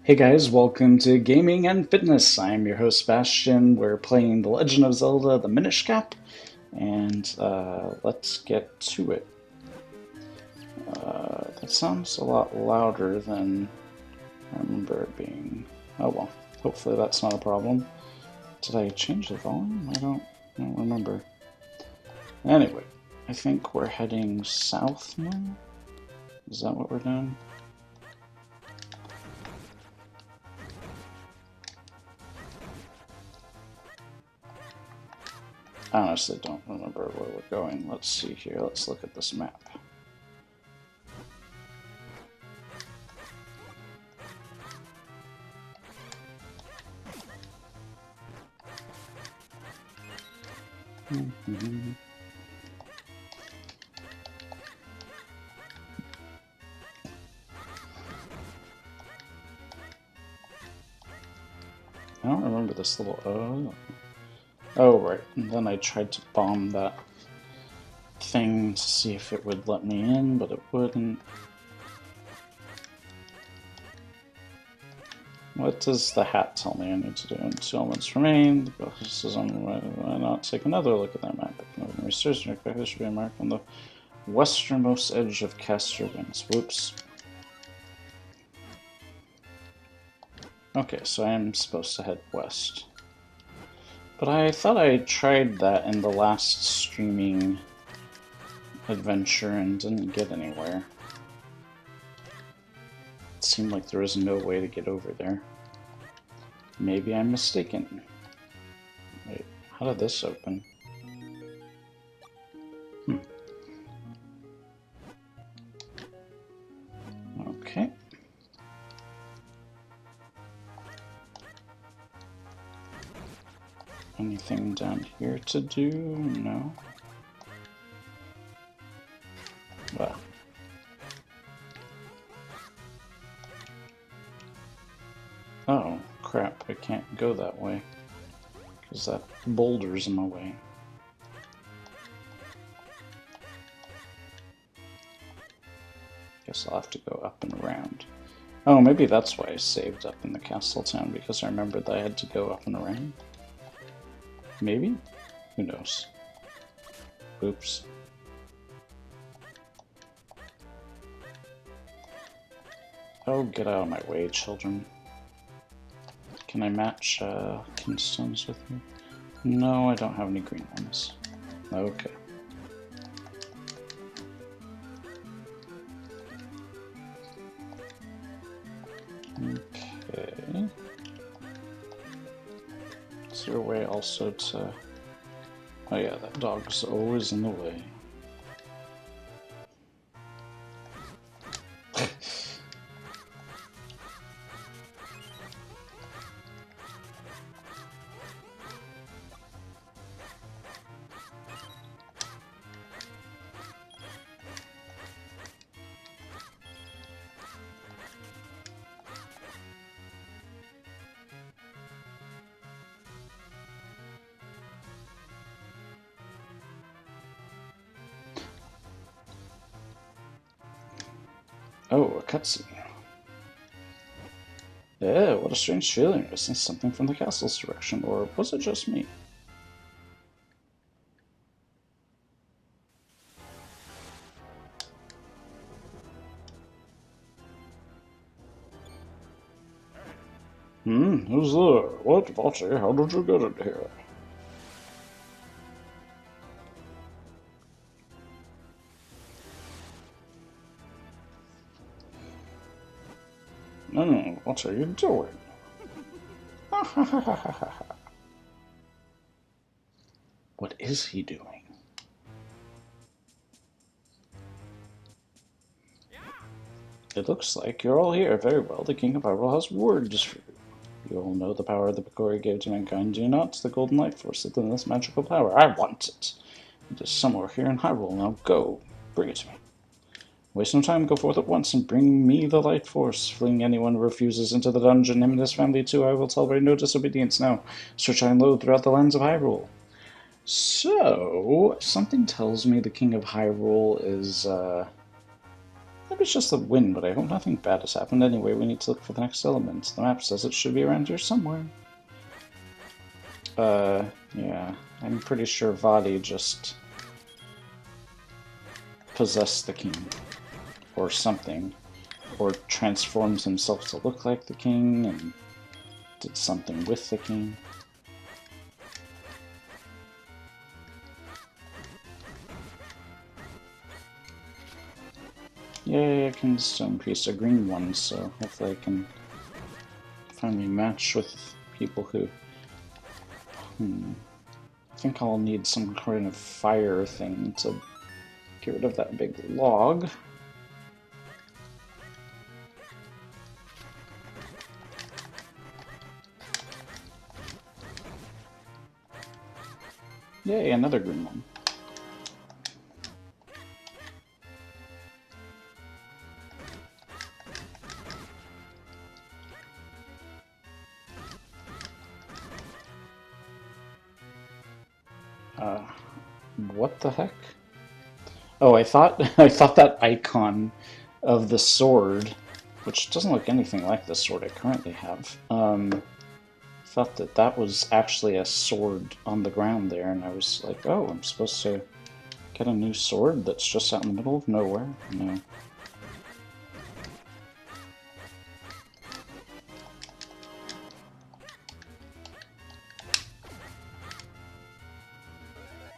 Hey guys, welcome to Gaming and Fitness. I'm your host Sebastian. We're playing The Legend of Zelda, the Minish Cap, and let's get to it. That sounds a lot louder than I remember it being. Oh well, hopefully that's not a problem. Did I change the volume? I don't remember. Anyway, I think we're heading south now. Is that what we're doing? I honestly don't remember where we're going. Let's see here. Let's look at this map. I don't remember this little... Oh, right. And then I tried to bomb that thing to see if it would let me in, but it wouldn't. What does the hat tell me I need to do? 2 elements remain. The focus is on why not take another look at that map. If no research, there should be a mark on the westernmost edge of Caster Winds. Whoops. Okay, so I am supposed to head west. But I thought I tried that in the last streaming adventure and didn't get anywhere. It seemed like there was no way to get over there. Maybe I'm mistaken. Wait, how did this open? Okay. Anything down here to do? No. Well. Oh, crap. I can't go that way. Because that boulder's in my way. Guess I'll have to go up and around. Oh, maybe that's why I saved up in the castle town, because I remembered that I had to go up and around. Maybe? Who knows? Oops. Oh, get out of my way, children. Can I match kinstones with you? No, I don't have any green ones. Okay. Okay. Is there a way also to... Oh yeah, that dog's always in the way. Oh, a cutscene. Yeah, what a strange feeling. I sensed something from the castle's direction, or was it just me? Who's there? What, Vachi? How did you get in here? What are you doing? What is he doing? It looks like you're all here. Very well. The King of Hyrule has words for you. You all know the power the Picori gave to mankind, do you not? The golden light force within this magical power. I want it. It is somewhere here in Hyrule. Now go. Bring it to me. Waste no time, go forth at once and bring me the light force. Fling anyone who refuses into the dungeon, him and his family too. I will tolerate no disobedience now. Search high and low throughout the lands of Hyrule. So, something tells me the King of Hyrule is, maybe it's just the wind, but I hope nothing bad has happened. Anyway, we need to look for the next element. The map says it should be around here somewhere. Yeah. I'm pretty sure Vadi just possessed the king. Or something. Or transformed himself to look like the king, and did something with the king. Yay, I can stone piece a green one, so hopefully I can finally match with people who... I think I'll need some kind of fire thing to get rid of that big log. Yay, another green one. What the heck? Oh, I thought I thought that icon of the sword, which doesn't look anything like the sword I currently have, thought that that was actually a sword on the ground there, and I was like, oh, I'm supposed to get a new sword that's just out in the middle of nowhere? No.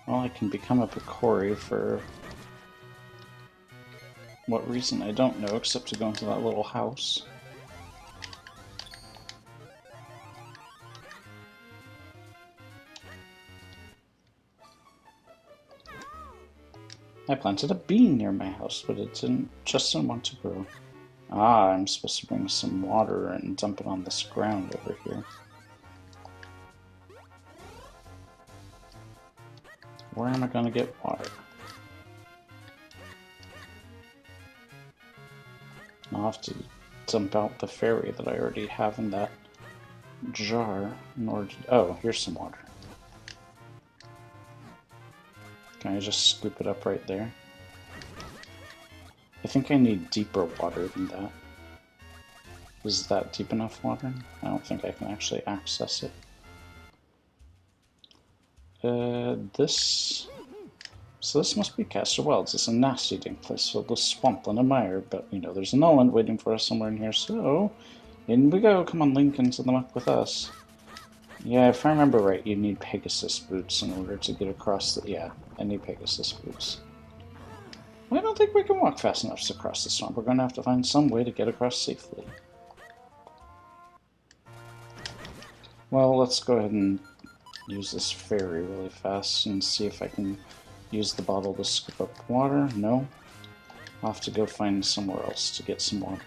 Well, I can become a Picori for what reason I don't know, except to go into that little house. I planted a bean near my house, but it just didn't want to grow. Ah, I'm supposed to bring some water and dump it on this ground over here. Where am I gonna get water? I'll have to dump out the fairy that I already have in that jar in order to... Oh, here's some water. Can I just scoop it up right there? I think I need deeper water than that. Is that deep enough water? I don't think I can actually access it. This... So this must be Castor Wells. It's a nasty dank place filled with swampland and mire, but we know there's an island waiting for us somewhere in here, so... In we go! Come on, Link, into the muck with us. Yeah, if I remember right, you need Pegasus boots in order to get across the... Yeah, I need Pegasus boots. I don't think we can walk fast enough to cross the swamp. We're going to have to find some way to get across safely. Well, let's go ahead and use this ferry really fast and see if I can use the bottle to scoop up water. No. I'll have to go find somewhere else to get some water.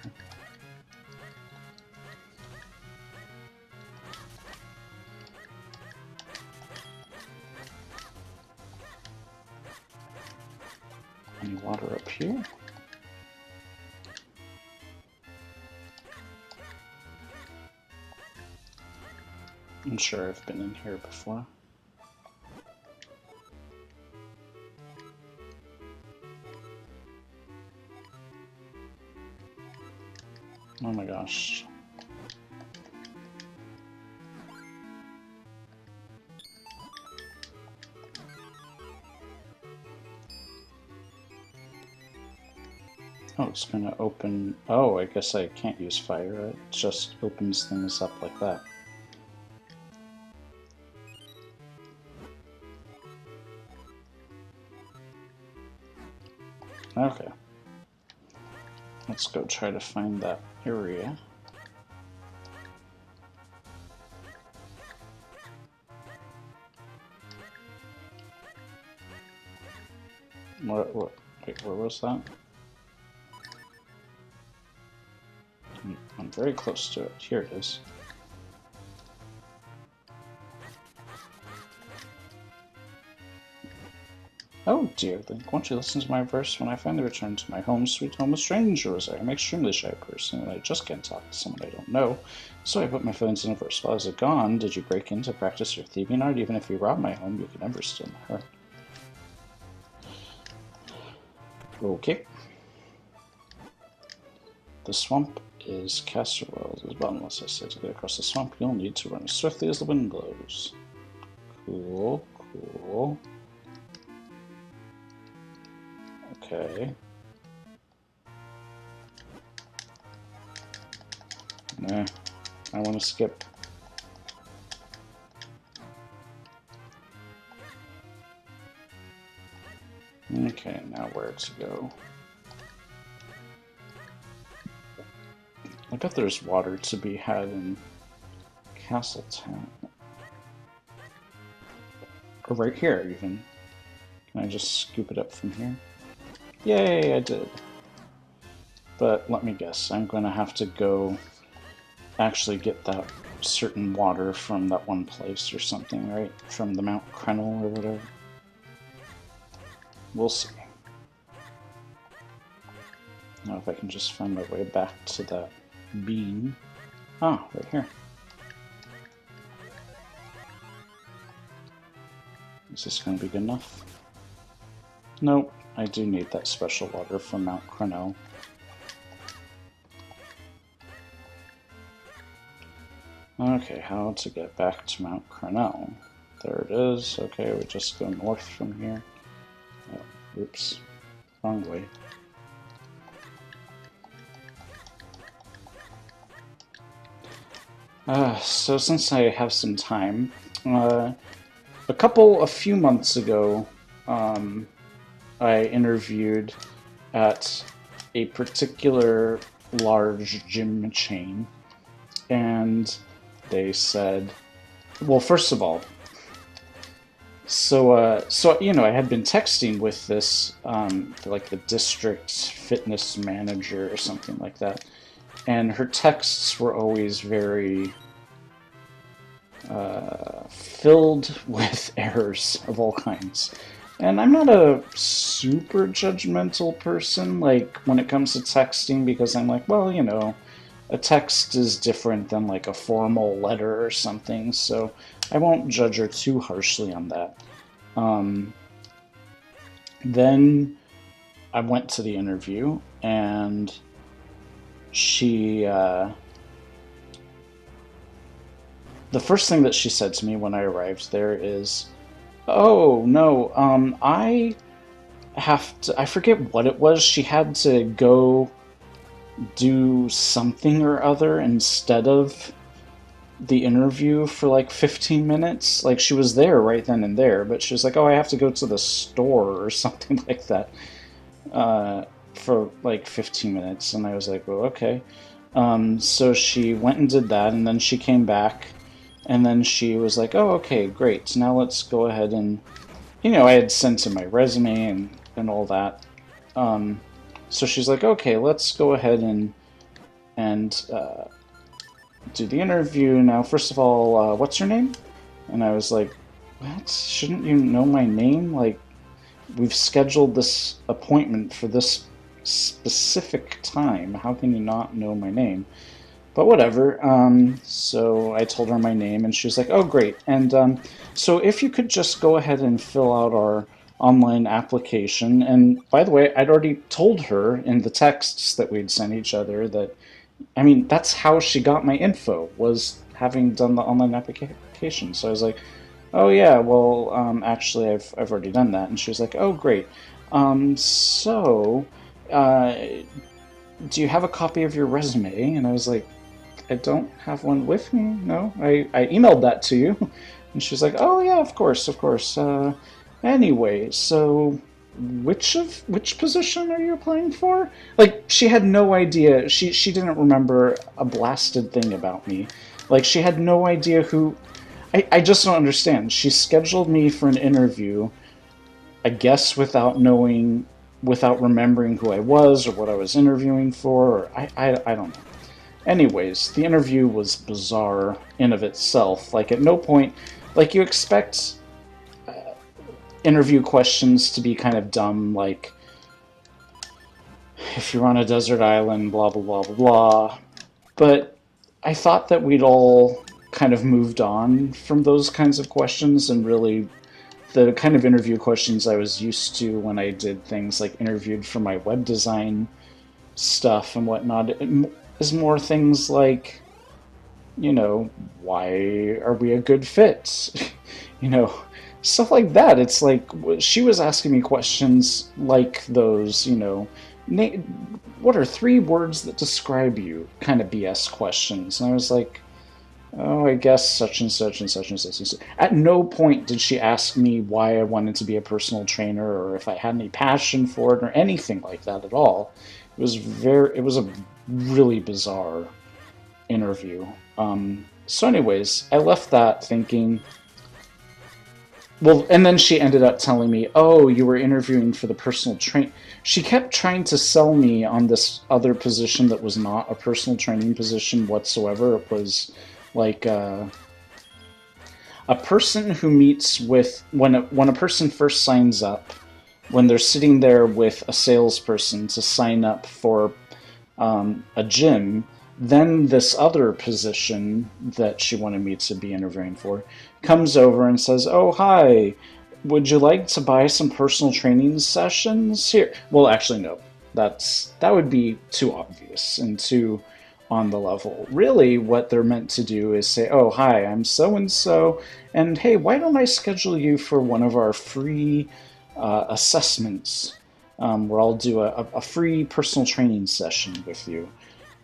Any water up here? I'm sure I've been in here before. Oh my gosh. Oh, it's gonna open... Oh, I guess I can't use fire. It just opens things up like that. Okay. Let's go try to find that area. Wait, where was that? I'm very close to it. Here it is. Oh dear, then won't you listen to my verse? When I finally return to my home, sweet home, a stranger was there. I'm an extremely shy person, and I just can't talk to someone I don't know. So I put my feelings in a verse. While I was gone, did you break in to practice your thieving art? Even if you robbed my home, you could never steal my heart. Okay. The swamp is casserole. It's bottomless. I said to get across the swamp, you'll need to run as swiftly as the wind blows. Cool, cool. Okay. Nah, I want to skip. Okay, now where to go? I bet there's water to be had in Castletown. Or right here, even. Can I just scoop it up from here? Yay, I did. But let me guess, I'm going to have to go actually get that certain water from that one place or something, right? From the Mount Krenel or whatever. We'll see. Now if I can just find my way back to that bean. Ah, right here. Is this going to be good enough? Nope, I do need that special water from Mount Krenel. Okay, how to get back to Mount Krenel? There it is. Okay, we just go north from here. Oh, oops, wrong way. So since I have some time, a few months ago, I interviewed at a particular large gym chain, and they said, well, first of all, so you know, I had been texting with this, like the district fitness manager or something like that, and her texts were always very filled with errors of all kinds. And I'm not a super judgmental person, like, when it comes to texting, because I'm like, well, you know, a text is different than, like, a formal letter or something, so I won't judge her too harshly on that. Then I went to the interview, and she, the first thing that she said to me when I arrived there is, oh, no, I have to, I forget what it was, she had to go do something or other instead of the interview for like 15 minutes. Like, she was there right then and there, but she was like, oh, I have to go to the store or something like that for like 15 minutes. And I was like, well, okay. So she went and did that, and then she came back, and then she was like, oh, okay, great. Now let's go ahead and, you know, I had sent in my resume and all that. So she's like, okay, let's go ahead and do the interview. Now, first of all, what's your name? And I was like, what? Shouldn't you know my name? Like, we've scheduled this appointment for this specific time. How can you not know my name? But whatever. So I told her my name, and she was like, oh, great. And so if you could just go ahead and fill out our online application. And by the way, I'd already told her in the texts that we'd sent each other that, I mean, that's how she got my info, was having done the online application. So I was like, oh yeah, well, actually I've already done that. And she was like, oh, great. So do you have a copy of your resume? And I was like, I don't have one with me. No, I emailed that to you. And she was like, oh yeah, of course, of course. Anyway, so which position are you applying for? Like, she had no idea. She didn't remember a blasted thing about me. Like, she had no idea who. I just don't understand. She scheduled me for an interview, I guess without remembering who I was or what I was interviewing for. Or I don't know. Anyways, the interview was bizarre in of itself. Like, at no point, like, you expect interview questions to be kind of dumb, like if you're on a desert island, blah blah blah blah blah. But I thought that we'd all kind of moved on from those kinds of questions, and really the kind of interview questions I was used to when I did things like interviewed for my web design stuff and whatnot is more things like, why are we a good fit? you know, Stuff like that. It's like she was asking me questions like those, what are 3 words that describe you? Kind of BS questions. And I was like, oh, I guess such and such and such and such and such. At no point did she ask me why I wanted to be a personal trainer or if I had any passion for it or anything like that at all. It was a really bizarre interview. So anyways, I left that thinking, well, and then she ended up telling me, oh, you were interviewing for the personal train. She kept trying to sell me on this other position that was not a personal training position whatsoever. It was like a person who meets with, when a person first signs up, when they're sitting there with a salesperson to sign up for a gym, then this other position that she wanted me to be interviewing for comes over and says, oh, hi, would you like to buy some personal training sessions here? Well, actually, no. That would be too obvious and too on the level. Really, what they're meant to do is say, oh, hi, I'm so-and-so, and hey, why don't I schedule you for one of our free assessments where I'll do a free personal training session with you.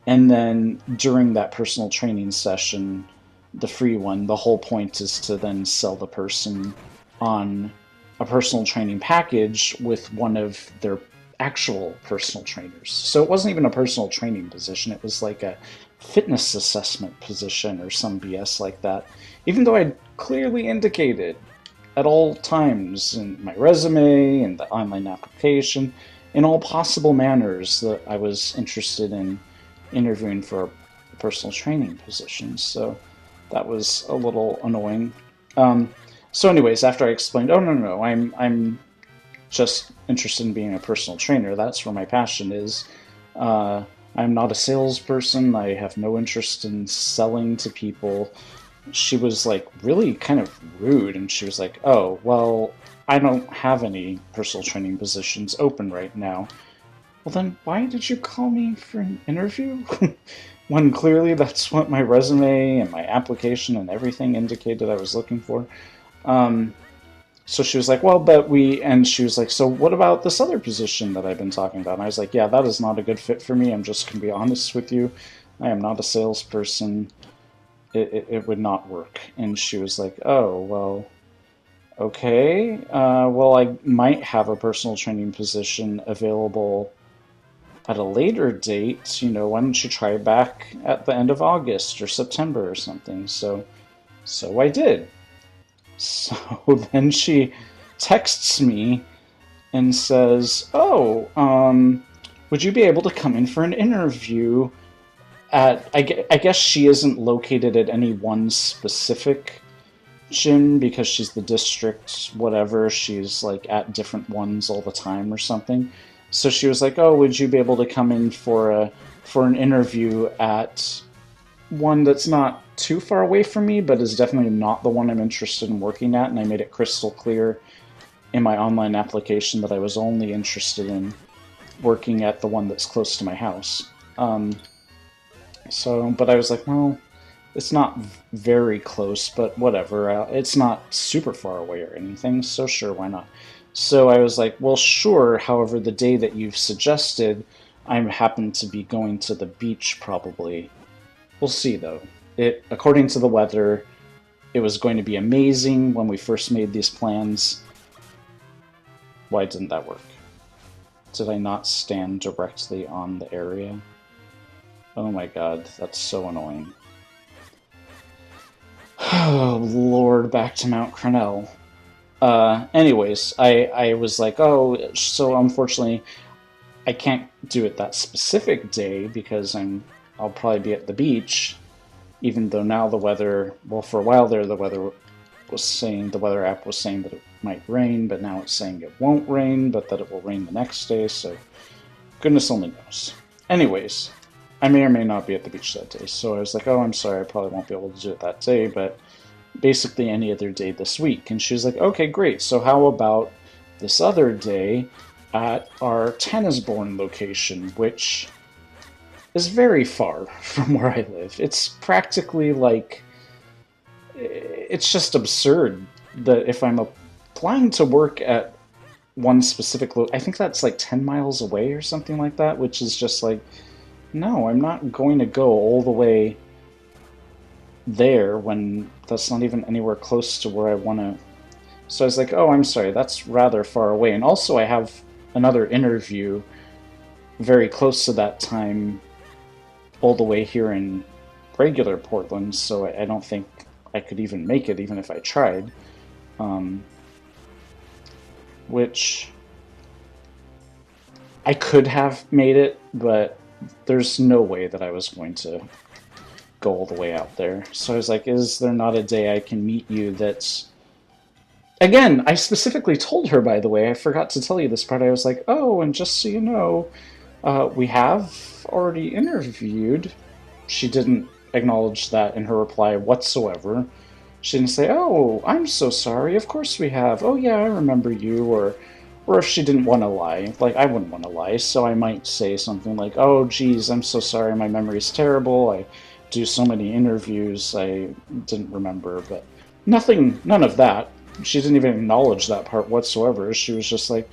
And then during that personal training session, the free one, the whole point is to then sell the person on a personal training package with one of their actual personal trainers. So it wasn't even a personal training position, it was like a fitness assessment position or some BS like that. Even though I clearly indicated at all times in my resume and the online application, in all possible manners, that I was interested in interviewing for personal training positions. So that was a little annoying. So anyways, after I explained, oh, no, I'm just interested in being a personal trainer. That's where my passion is. I'm not a salesperson. I have no interest in selling to people. She was like really kind of rude, and she was like, oh, well, I don't have any personal training positions open right now. Well, then why did you call me for an interview? When clearly that's what my resume and my application and everything indicated I was looking for. So she was like, well, and she was like, so what about this other position that I've been talking about? And I was like, yeah, that is not a good fit for me. I'm just going to be honest with you. I am not a salesperson. It would not work. And she was like, oh, well, okay. Well, I might have a personal training position available at a later date. Why don't you try back at the end of August or September or something? So I did. So then she texts me and says, oh, would you be able to come in for an interview at, I guess she isn't located at any one specific gym because she's the district whatever. She's like at different ones all the time or something. So she was like, oh, would you be able to come in for an interview at one that's not too far away from me, but is definitely not the one I'm interested in working at? And I made it crystal clear in my online application that I was only interested in working at the one that's close to my house. But I was like, well, it's not very close, but whatever. It's not super far away or anything, so sure, why not? So I was like, well, sure. However, the day that you've suggested, I happen to be going to the beach probably. We'll see, though. According to the weather, it was going to be amazing when we first made these plans. Why didn't that work? Did I not stand directly on the area? Oh my god, that's so annoying. Oh, Lord, back to Mount Crenell. Anyways, I was like, oh, so unfortunately, I can't do it that specific day because I'll probably be at the beach, even though now the weather, well, for a while there, the weather app was saying that it might rain, but now it's saying it won't rain, but that it will rain the next day, so goodness only knows. Anyways, I may or may not be at the beach that day, so I was like, oh, I'm sorry, I probably won't be able to do it that day, but basically any other day this week. And she was like, okay, great, so how about this other day at our Tannisbourne location, which is very far from where I live. It's practically like, it's just absurd that if I'm applying to work at one specific I think that's like 10 miles away or something like that, which is just like, no, I'm not going to go all the way there when that's not even anywhere close to where I want to. So I was like, oh, I'm sorry, that's rather far away. And also I have another interview very close to that time all the way here in regular Portland, so I don't think I could even make it, even if I tried. Which I could have made it, but there's no way that I was going to go all the way out there. So I was like, is there not a day I can meet you that's... Again, I specifically told her, by the way, I forgot to tell you this part. I was like, oh, and just so you know, we have already interviewed. She didn't acknowledge that in her reply whatsoever. She didn't say, oh, I'm so sorry, of course we have. Oh yeah, I remember you, or if she didn't want to lie, like I wouldn't want to lie, so I might say something like, oh geez, I'm so sorry, my memory's terrible, I do so many interviews, I didn't remember, but none of that. She didn't even acknowledge that part whatsoever. She was just like,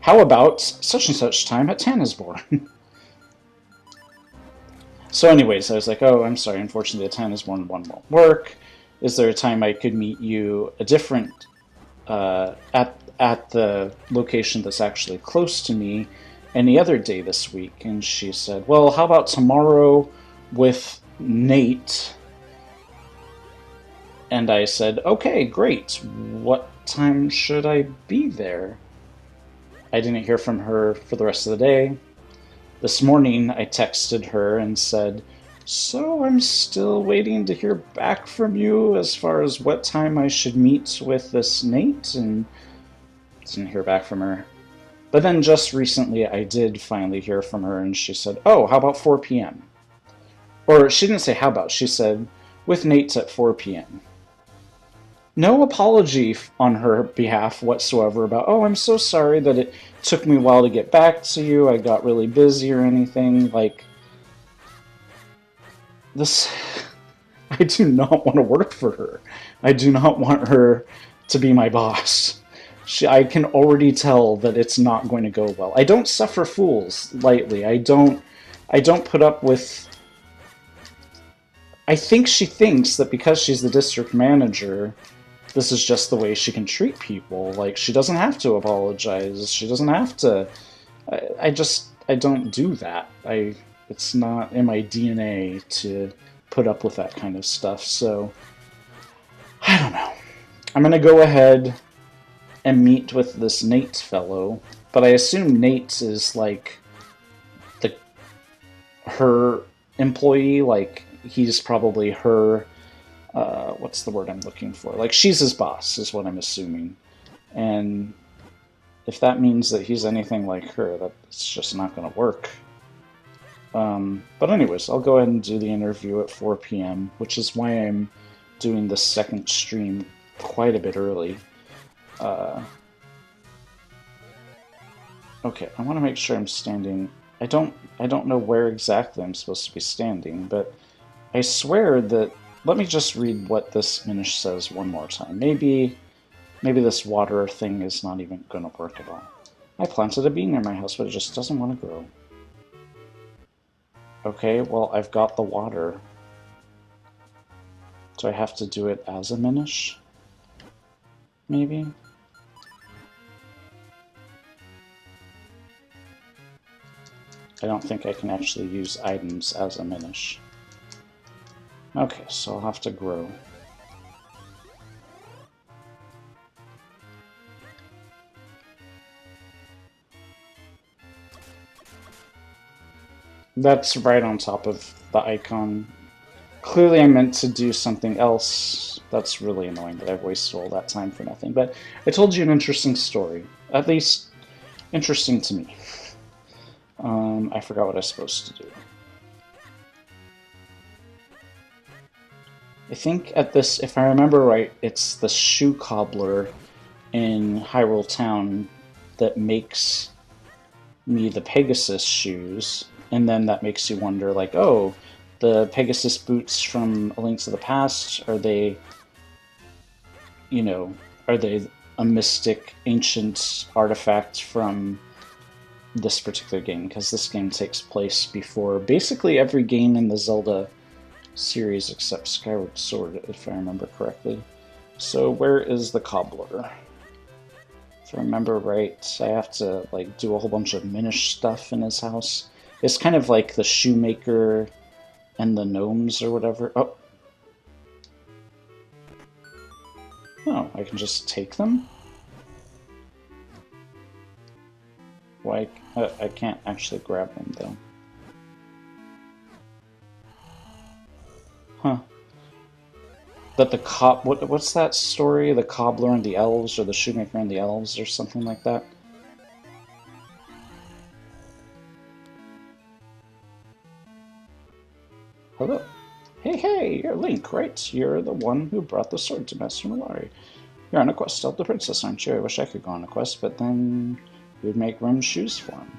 how about such and such time at Tannisbourne? So anyways, I was like, oh, I'm sorry, unfortunately the Tannisbourne one won't work. Is there a time I could meet you a different, at the location that's actually close to me any other day this week? And she said, well, how about tomorrow with Nate? And I said, okay, great. What time should I be there? I didn't hear from her for the rest of the day. This morning I texted her and said, so I'm still waiting to hear back from you as far as what time I should meet with this Nate, and didn't hear back from her. But then just recently I did finally hear from her, and she said, oh, how about 4 p.m.? Or she didn't say how about, she said, with Nate's at 4 p.m. No apology on her behalf whatsoever about, oh, I'm so sorry that it took me a while to get back to you, I got really busy or anything. Like, this, I do not want to work for her. I do not want her to be my boss. I can already tell that it's not going to go well. I don't suffer fools lightly. I don't put up with... I think she thinks that because she's the district manager, this is just the way she can treat people. Like, she doesn't have to apologize. She doesn't have to... I don't do that. It's not in my DNA to put up with that kind of stuff, so... I don't know. I'm gonna go ahead and meet with this Nate fellow, but I assume Nate is, like, her employee, like, he's probably her... what's the word I'm looking for? Like, she's his boss, is what I'm assuming. And if that means that he's anything like her, that's just not going to work. But anyways, I'll go ahead and do the interview at 4 p.m., which is why I'm doing the second stream quite a bit early. Okay, I want to make sure I'm standing... I don't know where exactly I'm supposed to be standing, but I swear that... Let me just read what this Minish says one more time. Maybe this water thing is not even going to work at all. I planted a bee near my house, but it just doesn't want to grow. Okay, well, I've got the water. Do I have to do it as a Minish? Maybe? I don't think I can actually use items as a Minish. Okay, so I'll have to grow. That's right on top of the icon. Clearly I meant to do something else That's really annoying that I've wasted all that time for nothing. But I told you an interesting story. At least, interesting to me. I forgot what I was supposed to do. I think at this, if I remember right, it's the shoe cobbler in Hyrule Town that makes me the Pegasus shoes, and then that makes you wonder, like, oh, the Pegasus boots from A Link to the Past, are they, you know, are they a mystic, ancient artifact from this particular game? Because this game takes place before basically every game in the Zelda series except Skyward Sword, if I remember correctly. So where is the cobbler? If I remember right, I have to like do a whole bunch of Minish stuff in his house. It's kind of like the shoemaker and the gnomes or whatever. Oh. Oh, I can just take them? Why? I can't actually grab them though. Huh. That the what's that story? The cobbler and the elves, or the shoemaker and the elves, or something like that? Hello. Hey, you're Link, right? You're the one who brought the sword to Master Malari. You're on a quest to help the princess, aren't you? I wish I could go on a quest, but then you'd make Rem's shoes for him.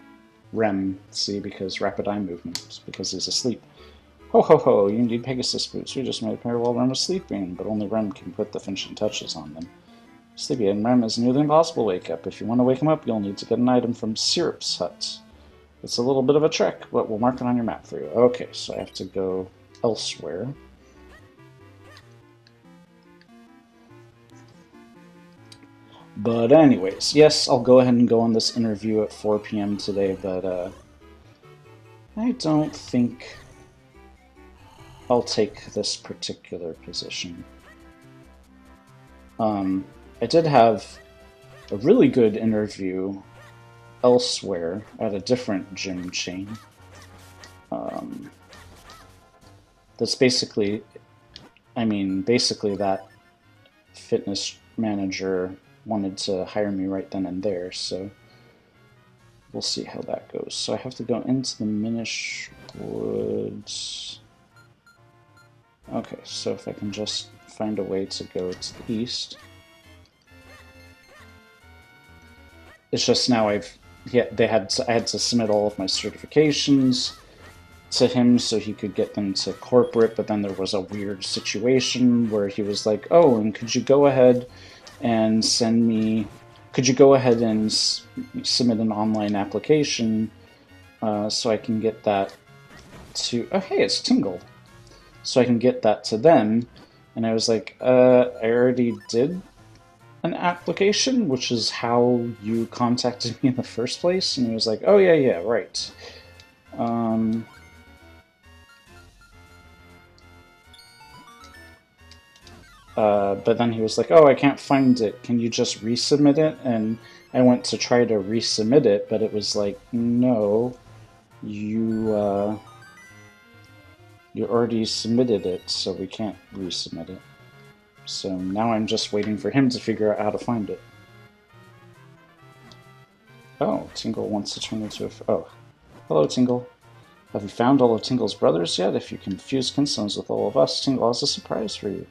Rem, see, because rapid eye movement, because he's asleep. Ho ho ho, you need Pegasus boots. We just made a pair while Rem was sleeping, but only Rem can put the finishing touches on them. Sleepy and Rem is nearly impossible to wake up. If you want to wake him up, you'll need to get an item from Syrup's hut. It's a little bit of a trek, but we'll mark it on your map for you. Okay, so I have to go elsewhere. But anyways, yes, I'll go ahead and go on this interview at 4 p.m. today, but I don't think I'll take this particular position. I did have a really good interview elsewhere at a different gym chain. That's basically, basically that fitness manager wanted to hire me right then and there, so we'll see how that goes. So I have to go into the Minish Woods. Okay, so if I can just find a way to go to the east. It's just now I had to submit all of my certifications to him so he could get them to corporate, but then there was a weird situation where he was like, oh, and could you go ahead and submit an online application so I can get that to, oh hey, it's Tingle. So I can get that to them. And I was like, I already did an application, which is how you contacted me in the first place. And he was like, oh yeah, right. But then he was like, oh, I can't find it. Can you just resubmit it? And I went to try to resubmit it, but it was like, no, you already submitted it, so we can't resubmit it. So now I'm just waiting for him to figure out how to find it. Oh, Tingle wants to turn into a... Oh, hello, Tingle. Have you found all of Tingle's brothers yet? If you can fuse Kinstones with all of us, Tingle has a surprise for you.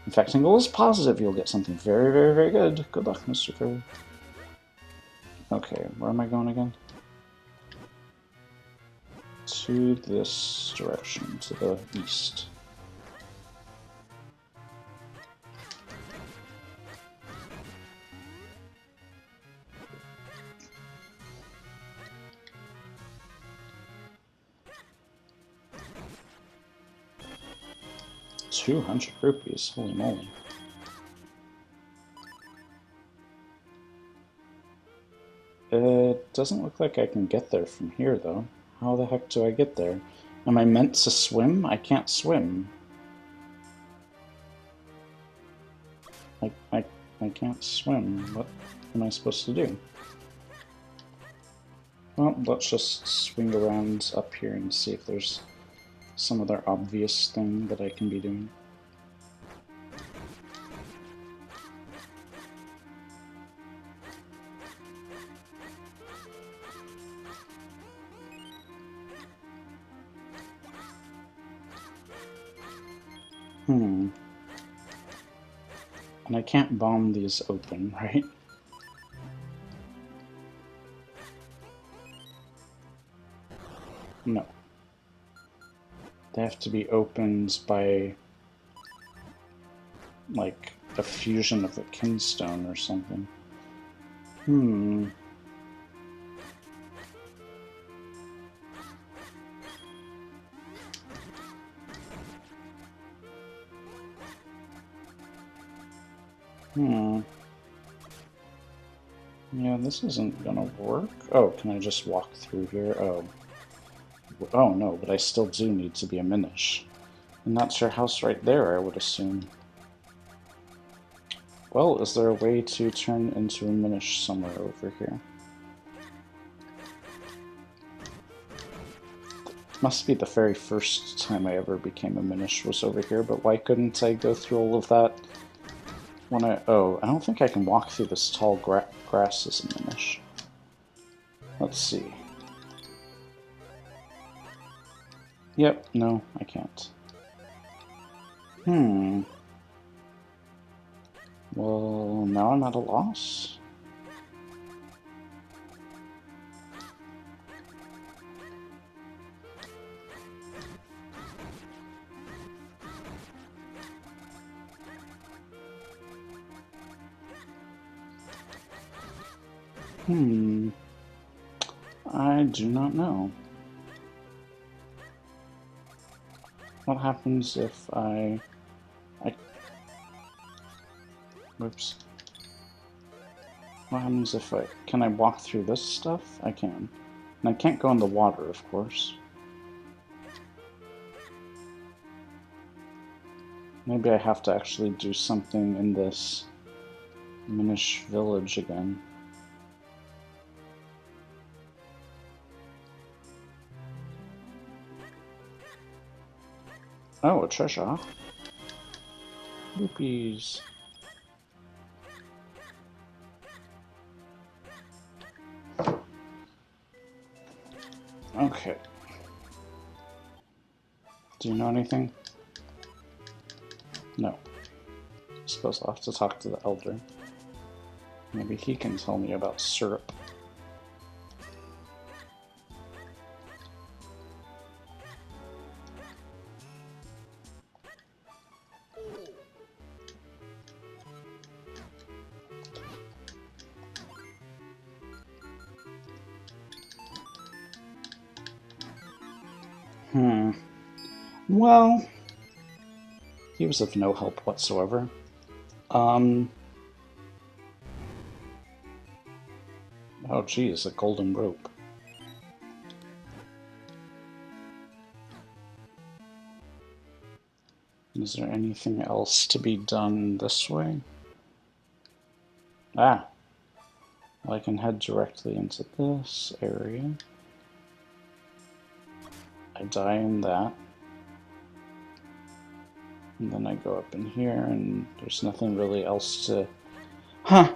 In fact, Tingle is positive you'll get something very, very, very good. Good luck, Mr. Furry. Okay, where am I going again? To this direction, to the east. $200 rupees, holy moly. It doesn't look like I can get there from here, though. How the heck do I get there? Am I meant to swim? I can't swim. I can't swim. What am I supposed to do? Well, let's just swing around up here and see if there's some other obvious thing that I can be doing. And I can't bomb these open, right? No. They have to be opened by, like, a fusion of the kinstone or something. Yeah, this isn't gonna work. Oh, can I just walk through here? Oh. Oh no, but I still do need to be a Minish. And that's your house right there, I would assume. Well, is there a way to turn into a Minish somewhere over here? Must be the very first time I ever became a Minish was over here, but why couldn't I go through all of that when I... Oh, I don't think I can walk through this tall grass as a Minish. Let's see. Yep, no, I can't. Well, now I'm at a loss. I do not know. What happens if I... Whoops. What happens if I... Can I walk through this stuff? I can. And I can't go in the water, of course. Maybe I have to actually do something in this Minish village again. Oh, a treasure. Rupees. Okay. Do you know anything? No. I suppose I'll have to talk to the elder. Maybe he can tell me about syrup. Well, he was of no help whatsoever. Oh geez, a golden rope. Is there anything else to be done this way? Ah! Well, I can head directly into this area. I die in that. And then I go up in here, and there's nothing really else to... Huh!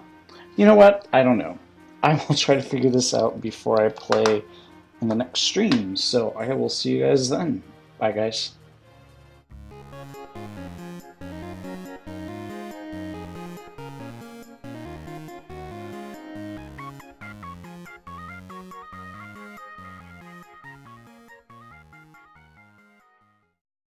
You know what? I don't know. I will try to figure this out before I play in the next stream, so I will see you guys then. Bye, guys.